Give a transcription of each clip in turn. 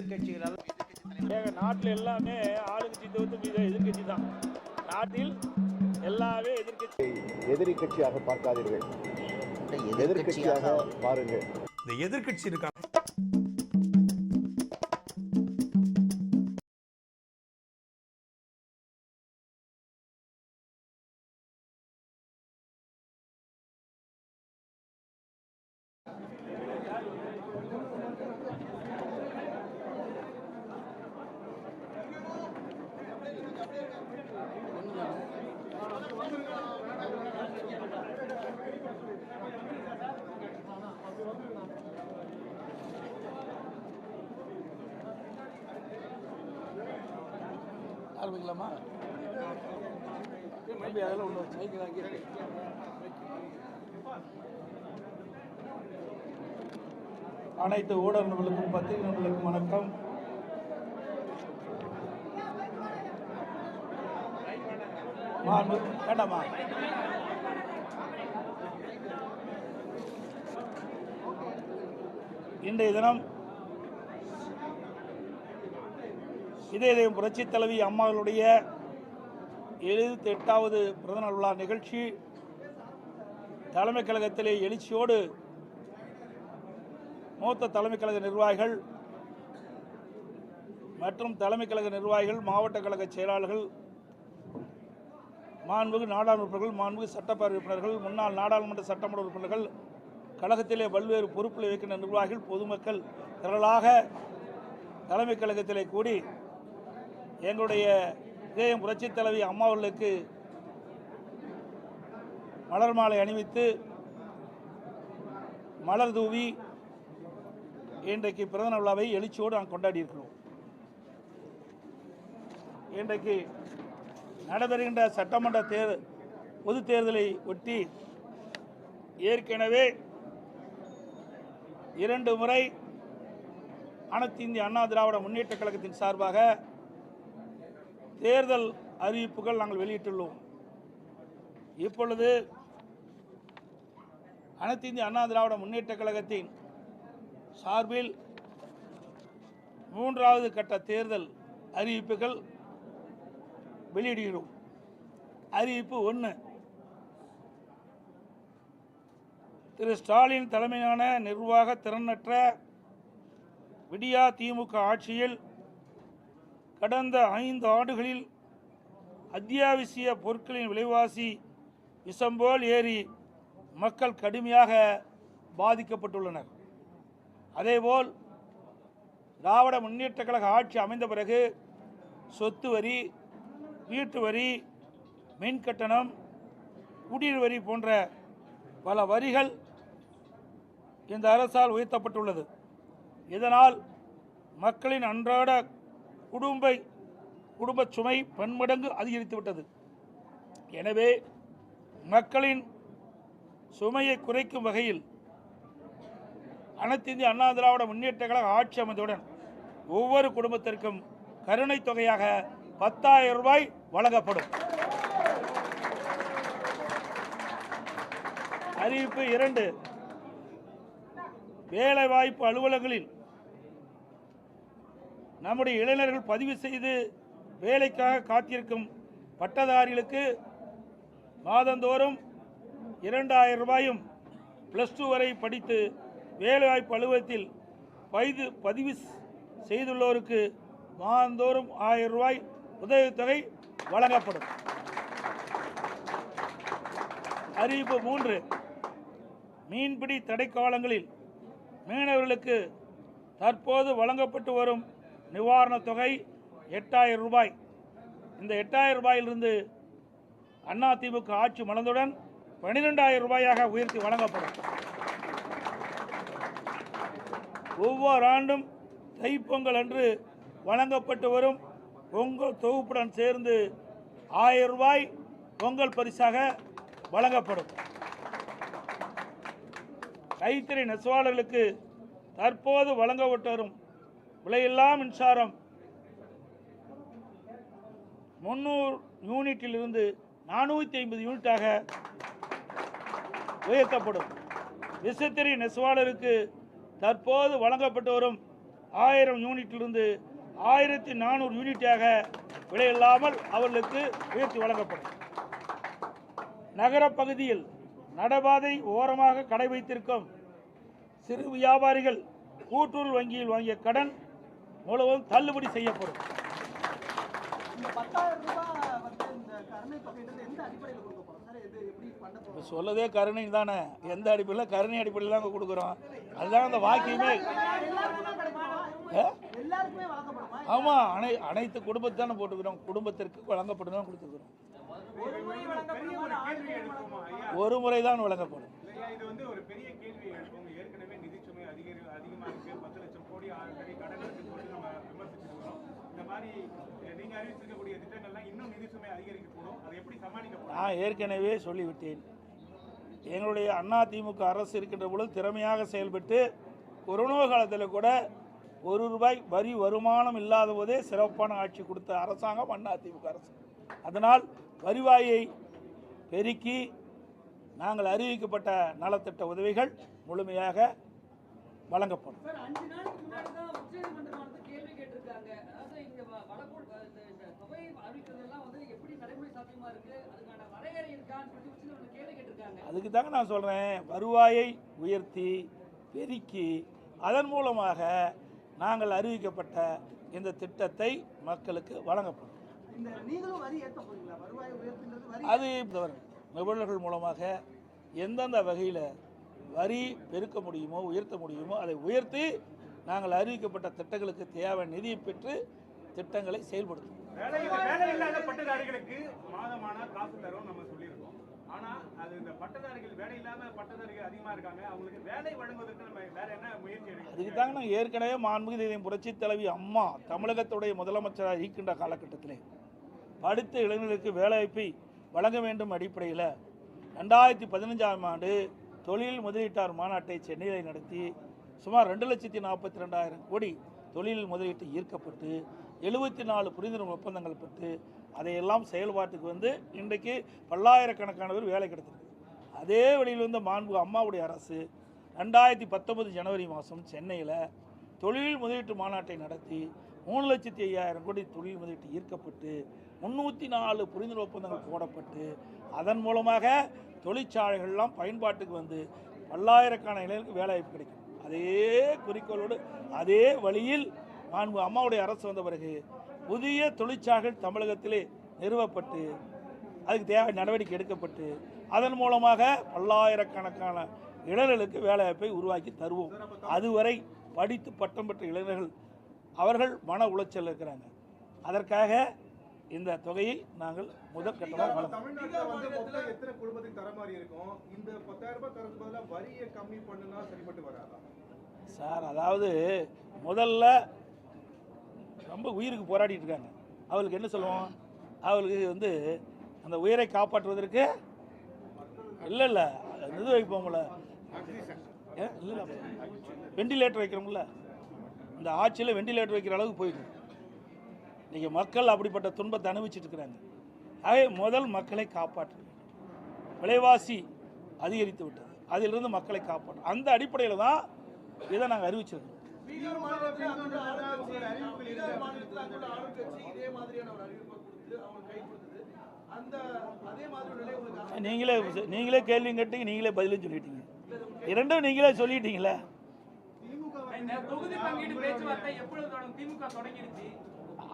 எதிர்கட்சிகளால் நாட்டில் எல்லாமே ஆளுங்கட்சி தவிர்த்து எதிர்கட்சி தான். நாட்டில் எல்லாமே எதிரி கட்சியாக பார்க்காதீர்கள், எதிர்கட்சியாக பாருங்கள். இந்த எதிர்கட்சி இருக்காங்க. ஆரம்பிக்கலாமா? அதெல்லாம் ஒன்று வச்சு அனைத்து ஊடகங்களுக்கும் பத்திரிகைகளுக்கும் வணக்கம். வேண்டாமா? இன்றைய தினம் இதயம் புரட்சி தலைவி அம்மாவுடைய 78வது பிறந்தநாள் விழா நிகழ்ச்சி தலைமை கழகத்திலே எழுச்சியோடு மூத்த தலைமை கழக நிர்வாகிகள் மற்றும் தலைமை கழக நிர்வாகிகள், மாவட்ட கழக செயலாளர்கள், மாண்புமிகு நாடாளுமன்ற உறுப்பினர்கள், மாண்புமிகு சட்டப்பேரவை உறுப்பினர்கள், முன்னாள் நாடாளுமன்ற சட்டமன்ற உறுப்பினர்கள், கழகத்திலே பல்வேறு பொறுப்பில் வைக்கின்ற நிர்வாகிகள், பொதுமக்கள் திரளாக தலைமை கழகத்திலே கூடி எங்களுடைய இதயம் புரட்சி தலைவி அம்மா அவர்களுக்கு மலர் மாலை அணிவித்து மலர் தூவி இன்றைக்கு பிறந்த விழாவை எழுச்சியோடு நாங்கள் கொண்டாடி இருக்கிறோம். இன்றைக்கு நடைபெறுகின்ற சட்டமன்ற பொது தேர்தலை ஒட்டி ஏற்கனவே 2 முறை அனைத்து இந்திய அண்ணா திராவிட முன்னேற்ற கழகத்தின் சார்பாக தேர்தல் அறிவிப்புகள் நாங்கள் வெளியிட்டுள்ளோம். இப்பொழுது அனைத்து இந்திய அண்ணா திராவிட முன்னேற்ற கழகத்தின் சார்பில் 3வது கட்ட தேர்தல் அறிவிப்புகள் வெளியிடுகிறோம். அறிவிப்பு 1. திரு ஸ்டாலின் தலைமையிலான நிர்வாக திறனற்ற விடியா திமுக ஆட்சியில் கடந்த 5 ஆண்டுகளில் அத்தியாவசிய பொருட்களின் விலைவாசி விஷம்போல் ஏறி மக்கள் கடுமையாக பாதிக்கப்பட்டுள்ளனர். அதேபோல் திராவிட முன்னேற்ற கழக ஆட்சி அமைந்த பிறகு சொத்து வரி, வீட்டு வரி, மின் கட்டணம், குடிநீர் வரி போன்ற பல வரிகள் இந்த அரசால் உயர்த்தப்பட்டுள்ளது. இதனால் மக்களின் அன்றாட குடும்ப சுமை பன்மடங்கு அதிகரித்துவிட்டது. எனவே மக்களின் சுமையை குறைக்கும் வகையில் அனைத்து இந்திய அண்ணா திராவிட முன்னேற்ற கழக ஆட்சி அமைந்தவுடன் ஒவ்வொரு குடும்பத்திற்கும் கருணை தொகையாக 10,000 ரூபாய் வழங்கப்படும். அறிவிப்பு 2. வேலைவாய்ப்பு அலுவலகங்களில் நம்முடைய இளைஞர்கள் பதிவு செய்து வேலைக்காக காத்திருக்கும் பட்டதாரிகளுக்கு மாதந்தோறும் 2,000 ரூபாயும், +2 வரை படித்து வேலைவாய்ப்பு அலுவலகத்தில் பதிவு செய்துள்ளோருக்கு மாதந்தோறும் 1000 ரூபாய் உதவித்தொகை வழங்கப்படும். அறிவிப்பு 3. மீன்பிடி தடைக்காலங்களில் மீனவர்களுக்கு தற்போது வழங்கப்பட்டு வரும் நிவாரணத் தொகை 8,000 ரூபாய். இந்த 8,000 ரூபாயிலிருந்து அதிமுக ஆட்சி மலர்ந்தவுடன் 12,000 ரூபாயாக உயர்த்தி வழங்கப்படும். ஒவ்வொரு ஆண்டும் தைப்பொங்கல் அன்று வழங்கப்பட்டு வரும் பொங்கல் தொகுப்புடன் சேர்ந்து 1000 ரூபாய் பொங்கல் பரிசாக வழங்கப்படும். கைத்தறி நெசவாளர்களுக்கு தற்போது வழங்கப்பட்டு வரும் விலையில்லா மின்சாரம் 300 யூனிட்டிலிருந்து 450 யூனிட்டாக உயர்த்தப்படும். விசைத்தறி நெசவாளருக்கு தற்போது வழங்கப்பட்டு வரும் 1000 யூனிட்டிலிருந்து 1400 யூனிட்டாக விலையில்லாமல் அவர்களுக்கு உயர்த்தி வழங்கப்படும். நகர பகுதியில் நடைபாதை ஓரமாக கடை வைத்திருக்கும் சிறு வியாபாரிகள் கூட்டுறவு வங்கியில் வாங்கிய கடன் முழுவதும் தள்ளுபடி செய்யப்படும். சொல்லதே கருணை தானே, எந்த அடிப்படையில் கருணை அடிப்படையில் தான் கொடுக்குறோம். அதுதான் அந்த வாக்கியமே. ஆமாம், அனைத்து குடும்பத்தை தானே போட்டுக்கிறோம். குடும்பத்திற்கு வழங்கப்படும் தான் கொடுத்துருக்குறோம். ஒரு முறை தான் வழங்கப்படும். இது வந்து ஒரு பெரிய கேள்வி எழுப்பும். ஏற்கனவே நிதிச்சுமை அதிகமாக இருக்கு. 10 லட்சம் கோடி கடன் இருக்குன்னு சொல்லி நம்ம விமர்சிச்சிருக்கிறோம். இந்த மாதிரி நீங்க அறிவிச்சிருக்கக்கூடிய திட்டங்கள்லாம் இன்னும் நிதிச்சுமை அதிகரிக்கக்கூடும். அதை எப்படி சமாளிக்கப்படும்? நான் ஏற்கனவே சொல்லிவிட்டேன். எங்களுடைய அதிமுக அரசு இருக்கின்ற பொழுது திறமையாக செயல்பட்டு கொரோனா காலத்தில் கூட ₹1 வரி வருமானம் இல்லாத போதே சிறப்பான ஆட்சி கொடுத்த அரசாங்கம் அதிமுக அரசு. அதனால் வருவாயை பெருக்கி நாங்கள் அறிவிக்கப்பட்ட நலத்திட்ட உதவிகள் முழுமையாக வழங்கப்படும். அதுக்கு தாங்க நான் சொல்கிறேன், வருவாயை உயர்த்தி பெருக்கி அதன் மூலமாக நாங்கள் அறிவிக்கப்பட்ட இந்த திட்டத்தை மக்களுக்கு வழங்கப்படும். அது நிபுணர்கள் மூலமாக எந்தெந்த வகையில் வரி பெருக்க முடியுமோ உயர்த்த முடியுமோ அதை உயர்த்தி நாங்கள் அறிவிக்கப்பட்ட திட்டங்களுக்கு தேவையான நிதியை பெற்று திட்டங்களை செயல்படுத்தும். வேலை இல்லாத பட்டதாரிகளுக்கு மாதமான காசு தரும் நம்ம சொல்லியிருக்கோம். ஆனால் அது இந்த பட்டதாரிகள் வேலை இல்லாத பட்டதாரிகள் அதிகமாக இருக்காங்க. அவங்களுக்கு வேலை வழங்குவதற்கு நம்ம வேற என்ன முயற்சி எடுக்கணும்? அதுக்கு தாங்க நாங்கள் ஏற்கனவே மாண்புமிகு புரட்சி தலைவி அம்மா தமிழகத்துடைய முதலமைச்சராக இருக்கின்ற காலகட்டத்திலே படித்த இளைஞர்களுக்கு வேலைவாய்ப்பை வழங்க வேண்டும் அடிப்படையில் 2015ஆம் ஆண்டு தொழில் முதலீட்டாளர் மாநாட்டை சென்னையில் நடத்தி சுமார் 2,42,000 கோடி தொழில் முதலீட்டு ஈர்க்கப்பட்டு 74 புரிந்துணர்வு ஒப்பந்தங்கள் பெற்று அதையெல்லாம் செயல்பாட்டுக்கு வந்து இன்றைக்கு பல்லாயிரக்கணக்கானவர் வேலை கிடைத்திருக்கு. அதே வழியில் வந்து மாண்புமிகு அம்மாவுடைய அரசு 2019 ஜனவரி மாதம் சென்னையில் தொழில் முதலீட்டு மாநாட்டை நடத்தி 3,05,000 கோடி தொழில் முதலீட்டு ஈர்க்கப்பட்டு 304 புரிந்துணர்வு ஒப்பந்தங்கள் போடப்பட்டு அதன் மூலமாக தொழிற்சாலைகள்லாம் பயன்பாட்டுக்கு வந்து பல்லாயிரக்கான இளைஞர்களுக்கு வேலைவாய்ப்பு கிடைக்கும். அதே குறிக்கோளோடு அதே வழியில் மாண்பு அம்மாவுடைய அரசு வந்த பிறகு புதிய தொழிற்சாலைகள் தமிழகத்திலே நிறுவப்பட்டு அதுக்கு தேவை நடவடிக்கை எடுக்கப்பட்டு அதன் மூலமாக பல்லாயிரக்கணக்கான இளைஞர்களுக்கு வேலைவாய்ப்பை உருவாக்கி தருவோம். அதுவரை படித்து பட்டம் பெற்ற இளைஞர்கள் அவர்கள் மன உளைச்சல் இருக்கிறாங்க. அதற்காக இந்த தொகையை நாங்கள் முதல் கட்டமாக சார், அதாவது முதல்ல ரொம்ப உயிருக்கு போராடிட்டு இருக்காங்க. அவளுக்கு என்ன சொல்லுவோம், அவளுக்கு வந்து அந்த உயிரை காப்பாற்றுவதற்கு இல்லை இது வைப்போம்ல, இல்லை வெண்டிலேட்டர் வைக்கிறோம்ல, இந்த ஆட்சியில் வெண்டிலேட்டர் வைக்கிற அளவுக்கு போயிடும். இன்றைக்கி மக்கள் அப்படிப்பட்ட துன்பத்தை அனுபவிச்சுட்டு இருக்கிறாங்க. ஆகவே முதல் மக்களை காப்பாற்ற விலைவாசி அதிகரித்து விட்டது, அதிலிருந்து மக்களை காப்பாற்றும் அந்த அடிப்படையில் தான் இதை நாங்கள் அறிவிச்சிருக்கோம். நீங்களே கேள்வி கேட்டீங்க, நீங்களே பதிலும் சொல்லிட்டீங்க. இரண்டும் நீங்களே சொல்லிட்டீங்களே.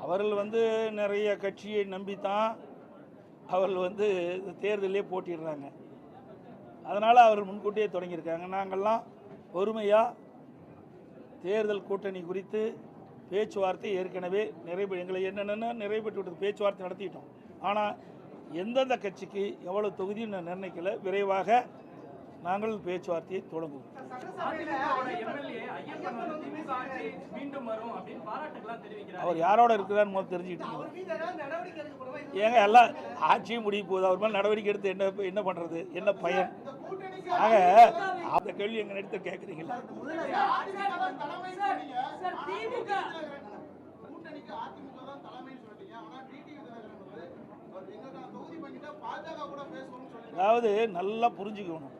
அவர்கள் வந்து நிறைய கட்சியை நம்பித்தான் அவர்கள் வந்து தேர்தலே போட்டிடுறாங்க. அதனால் அவர்கள் முன்கூட்டியே தொடங்கியிருக்காங்க. நாங்கள்லாம் பொறுமையாக தேர்தல் கூட்டணி குறித்து பேச்சுவார்த்தை ஏற்கனவே எங்களை என்னென்ன நிறைவேற்றி விட்டது, பேச்சுவார்த்தை நடத்திட்டோம். ஆனால் எந்தெந்த கட்சிக்கு எவ்வளவு தொகுதின்னு நிர்ணயிக்கல, விரைவாக நாங்கள் பேச்சுவார்த்தையை தொடங்குவோம். அவர் யாரோட இருக்கிறான்னு முதல் தெரிஞ்சுக்கிட்டீங்க. ஏங்க எல்லாம் ஆட்சியும் முடிய போகுது, அவர் மேலே நடவடிக்கை எடுத்து என்ன பண்ணுறது, என்ன பயன்? ஆக அந்த கேள்வி எங்கள் எடுத்து கேட்குறீங்களா? அதாவது நல்லா புரிஞ்சுக்கணும்,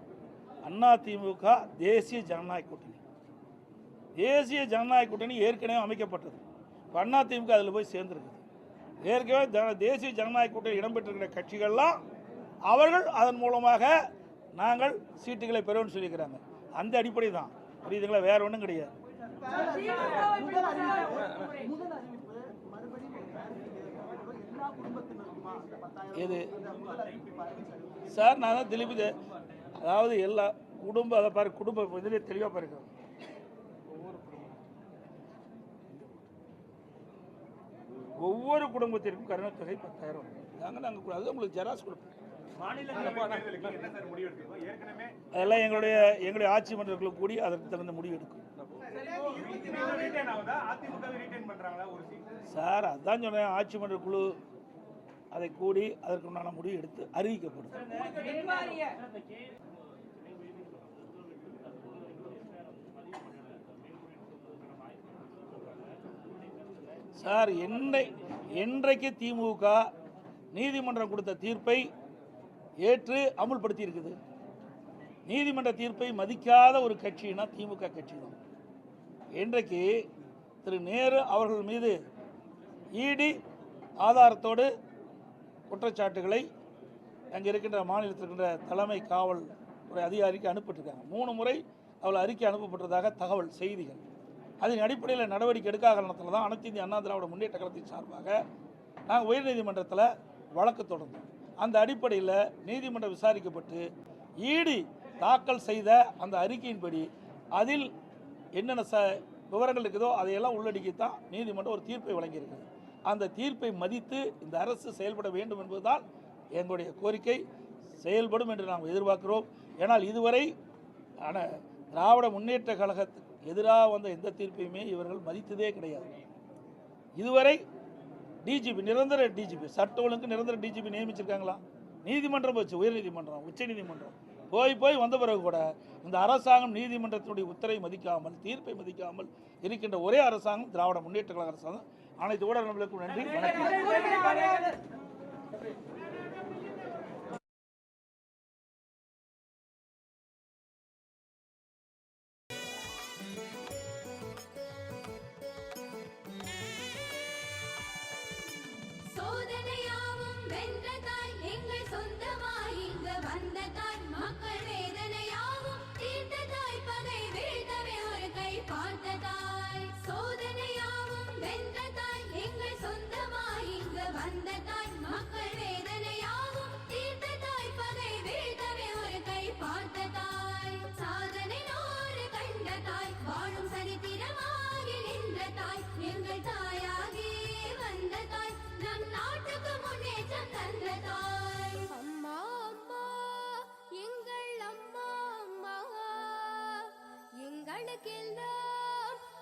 அதிமுக தேசிய ஜனநாயக கூட்டணி. தேசிய ஜனநாயக கூட்டணி ஏற்கனவே அமைக்கப்பட்டது. அதிமுக அதில் போய் சேர்ந்துருக்குது. ஏற்கனவே தேசிய ஜனநாயக கூட்டணி இடம்பெற்றிருக்கிற கட்சிகள்லாம் அவர்கள் அதன் மூலமாக நாங்கள் சீட்டுகளை பெறுவோம்னு சொல்லியிருக்கிறாங்க. அந்த அடிப்படை தான், புரியுதுங்களா? வேற ஒன்றும் கிடையாது. இது சார் நான் தான் திருப்பி அதாவது எல்லா குடும்பம் அதை பாரு, குடும்ப இதிலே தெளிவாக பாருக்கிறோம். ஒவ்வொரு குடும்பத்திற்கும் கருணை தொகை 10,000 நாங்கள் அது உங்களுக்கு ஜெராக்ஸ் கொடுப்போம். அதெல்லாம் எங்களுடைய ஆட்சி மன்றங்களுக்கு கூடி அதற்கு தகுந்த முடிவு எடுக்கும் சார். அதான் சொன்னேன், ஆட்சி மன்ற குழு அதை கூடி அதற்குண்டான முடிவு எடுத்து அறிவிக்கப்படும். சார் என்றைக்கு திமுக நீதிமன்றம் கொடுத்த தீர்ப்பை ஏற்று அமுல்படுத்தி இருக்குது. நீதிமன்ற தீர்ப்பை மதிக்காத ஒரு கட்சினா திமுக கட்சி தான். இன்றைக்கு திரு நேரு அவர்கள் மீது இடி ஆதாரத்தோடு குற்றச்சாட்டுகளை அங்கே இருக்கின்ற மாநிலத்தில் இருக்கின்ற தலைமை காவல்துறை அதிகாரிக்கு அனுப்பிட்டிருக்காங்க. 3 முறை அவள் அறிக்கை அனுப்பப்பட்டதாக தகவல் செய்திகள். அதன் அடிப்படையில் நடவடிக்கை எடுக்காத காரணத்தில் தான் அனைத்து இந்திய அண்ணா திராவிட முன்னேற்ற கழகத்தின் சார்பாக நாங்கள் உயர்நீதிமன்றத்தில் வழக்கு தொடர்ந்தோம். அந்த அடிப்படையில் நீதிமன்றம் விசாரிக்கப்பட்டு இடி தாக்கல் செய்த அந்த அறிக்கையின்படி அதில் என்னென்ன விவரங்கள் இருக்குதோ அதையெல்லாம் உள்ளடக்கித்தான் நீதிமன்றம் ஒரு தீர்ப்பை வழங்கியிருக்குது. அந்த தீர்ப்பை மதித்து இந்த அரசு செயல்பட வேண்டும் என்பதுதான் எங்களுடைய கோரிக்கை. செயல்படும் என்று நாம் எதிர்பார்க்கிறோம். ஏனால் இதுவரை திராவிட முன்னேற்ற கழகத்துக்கு எதிராக வந்த எந்த தீர்ப்பையுமே இவர்கள் மதித்ததே கிடையாது. இதுவரை டிஜிபி, நிரந்தர டிஜிபி, சட்ட ஒழுங்கு நிரந்தர டிஜிபி நியமிச்சிருக்காங்களா? நீதிமன்றம் போச்சு, உயர்நீதிமன்றம், உச்ச நீதிமன்றம் போய் வந்த பிறகு கூட இந்த அரசாங்கம் நீதிமன்றத்தினுடைய உத்தரவை மதிக்காமல், தீர்ப்பை மதிக்காமல் இருக்கின்ற ஒரே அரசாங்கம் திராவிட முன்னேற்ற கழக அரசாங்கம். அனைத்து ஊடகங்களுக்கும் நன்றி, வணக்கம்.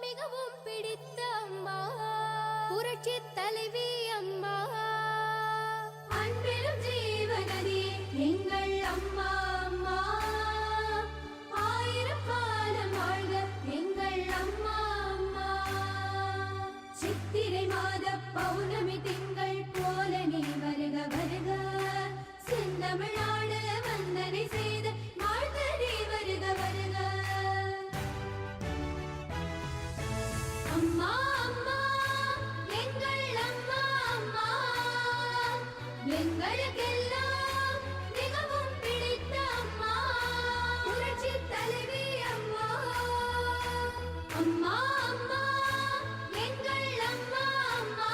மிகவும் பிடித்த அம்மா, புரட்சி தலைவி அம்மா, அன்பிலும் ஜீவனதி எங்கள் அம்மா. அம்மா 1000 காலம் வாழ்க எங்கள் அம்மா. அம்மா சித்திரை மாத பௌர்ணமி திங்கள் போல நீ வருக வருக, செந்தமிழ்நாடு வந்தனை செய்த வாழ்த்தனை வருக வருக. அம்மா அம்மா எங்கள் அம்மா. அம்மா எங்களுக்கெல்லாம் மிகவும் பிடித்த அம்மா, புரட்சி தலைவி அம்மா. அம்மா அம்மா எங்கள் அம்மா. அம்மா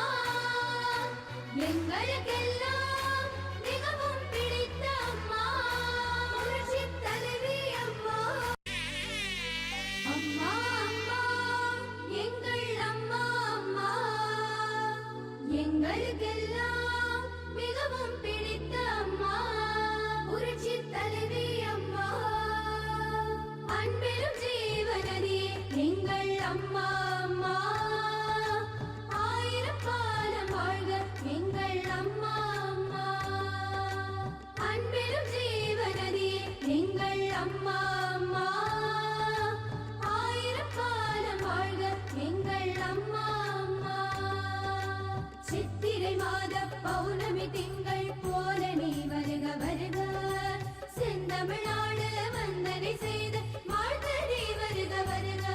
எங்களுக்கெல்லாம் மிகவும் பிடித்த அம்மா, புரட்சி தலைவி அம்மா. அம்மா அம்மா எங்கள் அம்மா. அம்மா எங்களுக்கெல்லாம் மிகவும் பிடித்த அம்மா, புரட்சி தலைவி அம்மா, அன்பிலும் ஜீவனதி எங்கள் அம்மா. அம்மா 1000 காலம் வாழ்க எங்கள் அம்மா. அம்மா அன்பிலும் ஜீவனதி எங்கள் அம்மா. அம்மா 1000 காலம் வாழ்க எங்கள் அம்மா. அம்மா சித்திரை மாத பௌர்ணமி திங்கள் போல நீ வருக வருக, செந்தமிழ்நாடு வந்தனை செய்த வாழ்த்தனை வருக வருக.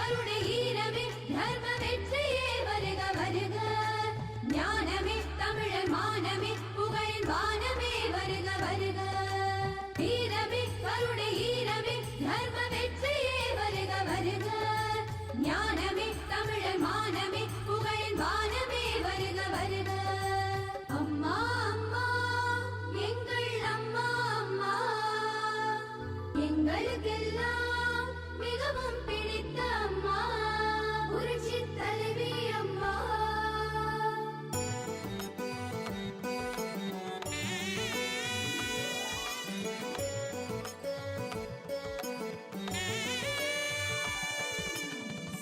கருணை ஈரமே தர்ம வெற்றியே வருக வருக ஞானமே தமிழர் மானமே புகழின் வானமே வருக வருக ஈரமே கருணை ஈரமே தர்ம வெற்றியே வருக வருக ஞானமே தமிழர் மானமே புகழின் வானமே வருக வருக அம்மா அம்மா எங்கள் அம்மா அம்மா எங்களுக்கெல்லாம் மிகவும் பிடித்த அம்மா புரட்சி தலைவி அம்மா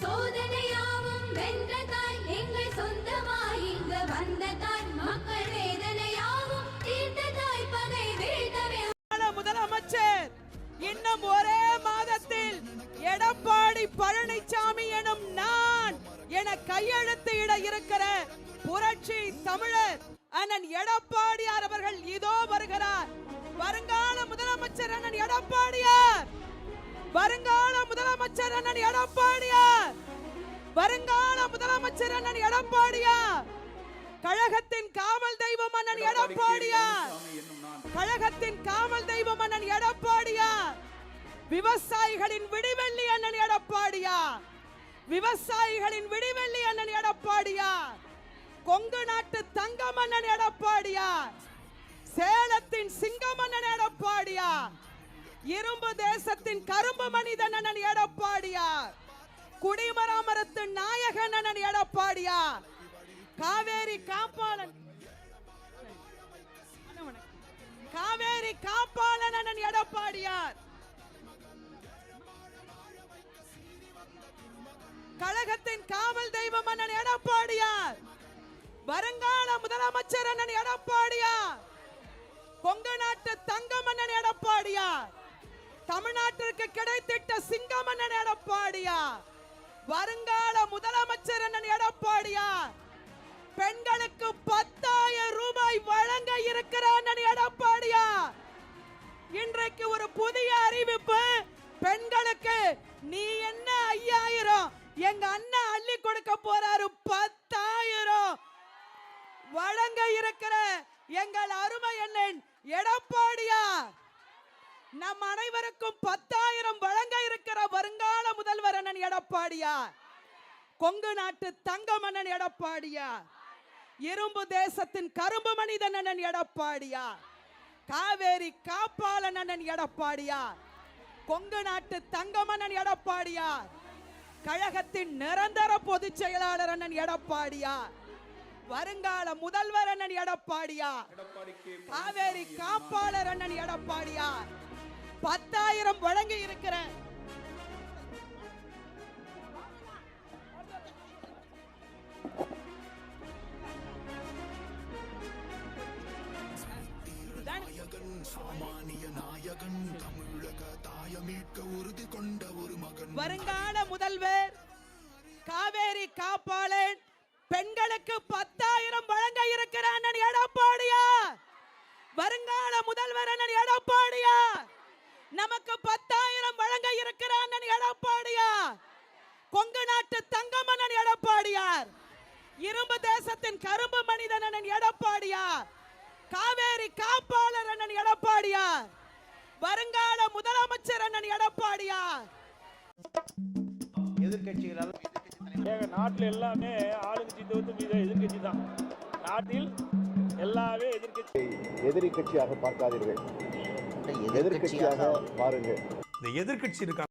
சோதனையாவும் வென்ற தாய் எங்கள் சொந்தமாய் இங்கு வந்த தாய் மக்கள் வேதனையாவும் தீர்த்த தாய் பகை வீழ்த்தவே முதலமைச்சர் இன்னும் ஒரே மாதத்தில் எடப்பாடி பழனிசாமி எனும் நான் என கையெழுத்து இட இருக்கிற புரட்சி தமிழர் அண்ணன் எடப்பாடியார் அவர்கள் இதோ வருகிறார். வருங்கால முதலமைச்சர் அண்ணன் எடப்பாடியார், வருங்கால முதலமைச்சர் அண்ணன் எடப்பாடியார், வருங்கால முதலமைச்சர் அண்ணன் எடப்பாடியார், கழகத்தின் காவல் தெய்வம் அண்ணன் எடப்பாடியார், கழகத்தின் காவல் தெய்வம் அண்ணன் எடப்பாடியார், விவசாயிகளின் விடிவெள்ளி அண்ணன் எடப்பாடியார், விவசாயிகளின் விடிவெள்ளி அண்ணன் எடப்பாடியார், கொங்கு நாட்டு தங்கம் அண்ணன் எடப்பாடியார், சேலத்தின் சிங்கம் அண்ணன் எடப்பாடியார், இரும்பு தேசத்தின் கரும்பு மனிதன் அண்ணன் எடப்பாடியார், குடிமராமரத்து நாயகன் அண்ணன் எடப்பாடியார், காவேரி காப்பாளன் காவேரி காப்பாளன் அண்ணன் எடப்பாடியார், கழகத்தின் காவல் தெய்வம் அண்ணன் எடப்பாடியார், வருங்கால முதலமைச்சர் அண்ணன் எடப்பாடியார், கொங்கு நாட்டு தங்கம் அண்ணன் எடப்பாடியார், தமிழ்நாட்டிற்கு கிடைத்திட்ட சிங்கம் அண்ணன் எடப்பாடியார், வருங்கால முதலமைச்சர் அண்ணன் எடப்பாடியார், பெண்களுக்கு 10,000 ரூபாய் வழங்க இருக்கிற அண்ணன் எடப்பாடியார். இன்றைக்கு ஒரு புதிய அறிவிப்பு, பெண்களுக்கு நீ என்ன 5,000 எங்க அண்ணன் அள்ளி கொடுக்க போறாரு 10,000 வழங்க இருக்கிற எங்கள் அருமை அண்ணன் எடப்பாடியார். நம் அனைவருக்கும் 10,000 வழங்க இருக்கிற வருங்கால முதல்வர் அண்ணன் எடப்பாடியார், கொங்கு நாட்டு தங்கம் அண்ணன் எடப்பாடியார், இரும்பு தேசத்தின் கரும்பு மனிதன் அண்ணன் எடப்பாடியார், காவேரி காப்பாளன் அண்ணன் எடப்பாடியார், கொங்கு நாட்டு தங்கம் அண்ணன் எடப்பாடியார், கழகத்தின் நிரந்தர பொதுச் செயலாளர் அண்ணன் எடப்பாடியார், வருங்கால முதல்வர் அண்ணன் எடப்பாடியார், காவேரி காப்பாளர் அண்ணன் எடப்பாடியார் 10,000 வழங்கி இருக்கிற வருங்கால முதல்வர் காவேரி காப்பாளன் பெண்களுக்கு 10,000 வழங்க இருக்கிற அண்ணன் எடப்பாடியார், வருங்கால முதல்வர் அண்ணன் எடப்பாடியார், நமக்கு 10,000 வழங்க இருக்கிற அண்ணன் எடப்பாடியார், கொங்கு நாட்டு தங்கம் அண்ணன் எடப்பாடியார், இரும்பு தேசத்தின் கரும்பு மனிதன் அண்ணன் எடப்பாடியார், காவேரி காப்பாளர் அண்ணன் எடப்பாடியார், வருங்கால முதலமைச்சர் அண்ணன் எடப்பாடியார். எதிர்க்கட்சிகளால் எங்கள் நாட்டில் எல்லாமே ஆளுங்கட்சி தவிர்த்து மீது எதிர்கட்சி தான். நாட்டில் எல்லாமே எதிர்கட்சி. எதிரி கட்சியாக பார்க்காதீர்கள், எதிர்க்கட்சியாக பாருங்கள். இந்த எதிர்க்கட்சி இருக்காங்க